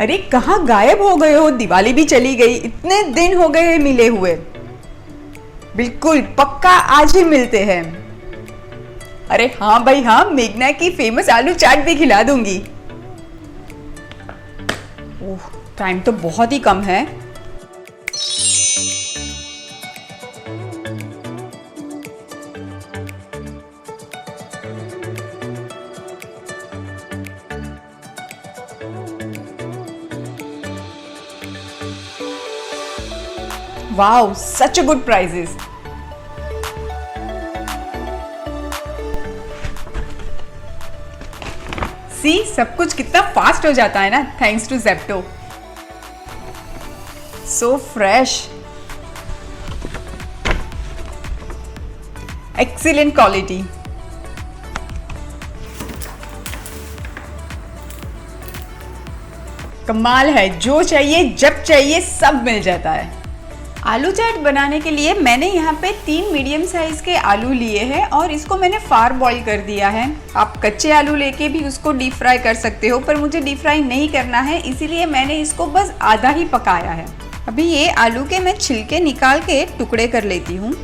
अरे कहाँ गायब हो गए हो? दिवाली भी चली गई, इतने दिन हो गए मिले हुए। बिल्कुल पक्का आज ही मिलते हैं। अरे हाँ भाई हाँ, मेघना की फेमस आलू चाट भी खिला दूंगी। ओह, टाइम तो बहुत ही कम है। Wow, such a good prices. See, सब कुछ कितना फास्ट हो जाता है ना, thanks to Zepto. So fresh. Excellent quality. कमाल है, जो चाहिए जब चाहिए सब मिल जाता है। आलू चाट बनाने के लिए मैंने यहाँ पे 3 मीडियम साइज़ के आलू लिए हैं और इसको मैंने फार बॉईल कर दिया है। आप कच्चे आलू लेके भी उसको डीप फ्राई कर सकते हो, पर मुझे डीप फ्राई नहीं करना है, इसीलिए मैंने इसको बस आधा ही पकाया है। अभी ये आलू के मैं छिलके निकाल के टुकड़े कर लेती हूँ।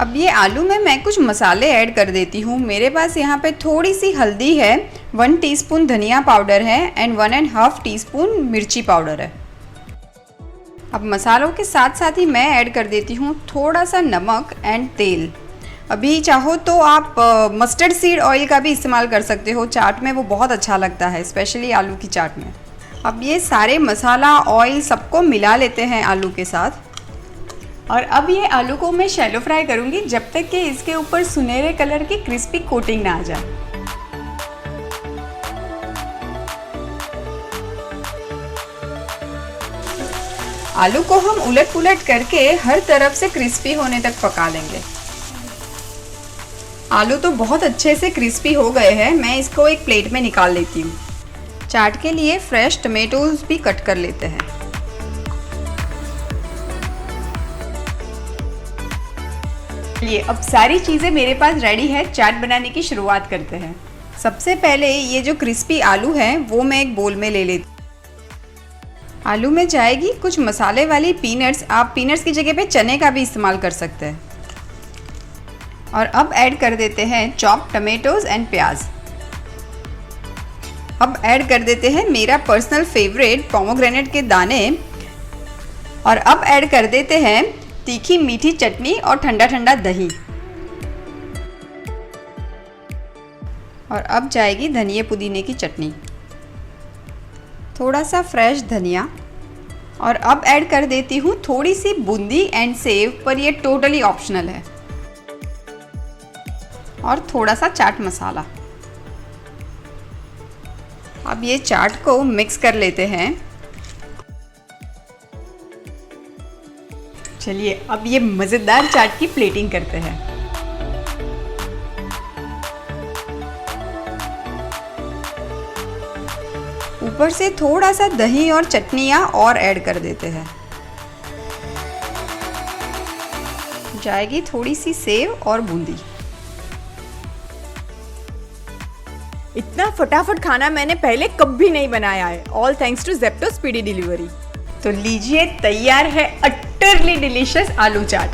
अब ये आलू में मैं कुछ मसाले ऐड कर देती हूँ। मेरे पास यहाँ पे थोड़ी सी हल्दी है, 1 टीस्पून धनिया पाउडर है एंड 1.5 टीस्पून मिर्ची पाउडर है। अब मसालों के साथ साथ ही मैं ऐड कर देती हूँ थोड़ा सा नमक एंड तेल। अभी चाहो तो आप मस्टर्ड सीड ऑयल का भी इस्तेमाल कर सकते हो, चाट में वो बहुत अच्छा लगता है, स्पेशली आलू की चाट में। अब ये सारे मसाला ऑयल सबको मिला लेते हैं आलू के साथ। और अब ये आलू को मैं शैलो फ्राई करूँगी जब तक कि इसके ऊपर सुनहरे कलर की क्रिस्पी कोटिंग ना आ जाए। आलू को हम उलट पुलट करके हर तरफ से क्रिस्पी होने तक पका लेंगे। आलू तो बहुत अच्छे से क्रिस्पी हो गए हैं, मैं इसको एक प्लेट में निकाल लेती हूँ। चाट के लिए फ्रेश टमेटोज भी कट कर लेते हैं। चलिए अब सारी चीज़ें मेरे पास रेडी है, चाट बनाने की शुरुआत करते हैं। सबसे पहले ये जो क्रिस्पी आलू है वो मैं एक बोल में ले लेती हूँ। आलू में जाएगी कुछ मसाले वाली पीनट्स, आप पीनट्स की जगह पे चने का भी इस्तेमाल कर सकते हैं। और अब ऐड कर देते हैं चॉप टमेटोज एंड प्याज। अब ऐड कर देते हैं मेरा पर्सनल फेवरेट पोमोग्रेनेट के दाने। और अब ऐड कर देते हैं तीखी मीठी चटनी और ठंडा ठंडा दही। और अब जाएगी धनिया पुदीने की चटनी, थोड़ा सा फ्रेश धनिया। और अब ऐड कर देती हूँ थोड़ी सी बूंदी एंड सेव, पर ये टोटली ऑप्शनल है। और थोड़ा सा चाट मसाला। अब ये चाट को मिक्स कर लेते हैं। चलिए अब ये मज़ेदार चाट की प्लेटिंग करते हैं। ऊपर से थोड़ा सा दही और चटनियाँ और ऐड कर देते हैं। जाएगी थोड़ी सी सेव और बूंदी। इतना फटाफट खाना मैंने पहले कभी नहीं बनाया है, all thanks to Zepto speedy delivery. तो लीजिए, तैयार है अटरली डिलीशियस आलू चाट।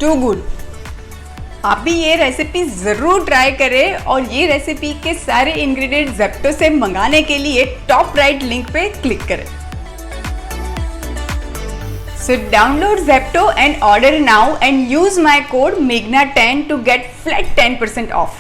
To good. आप भी ये रेसिपी ज़रूर ट्राई करें और ये रेसिपी के सारे इंग्रेडिएंट ज़ेप्टो से मंगाने के लिए टॉप राइट लिंक पे क्लिक करें। So download Zepto and order now and use my code MEGHNA10 to get flat 10% off.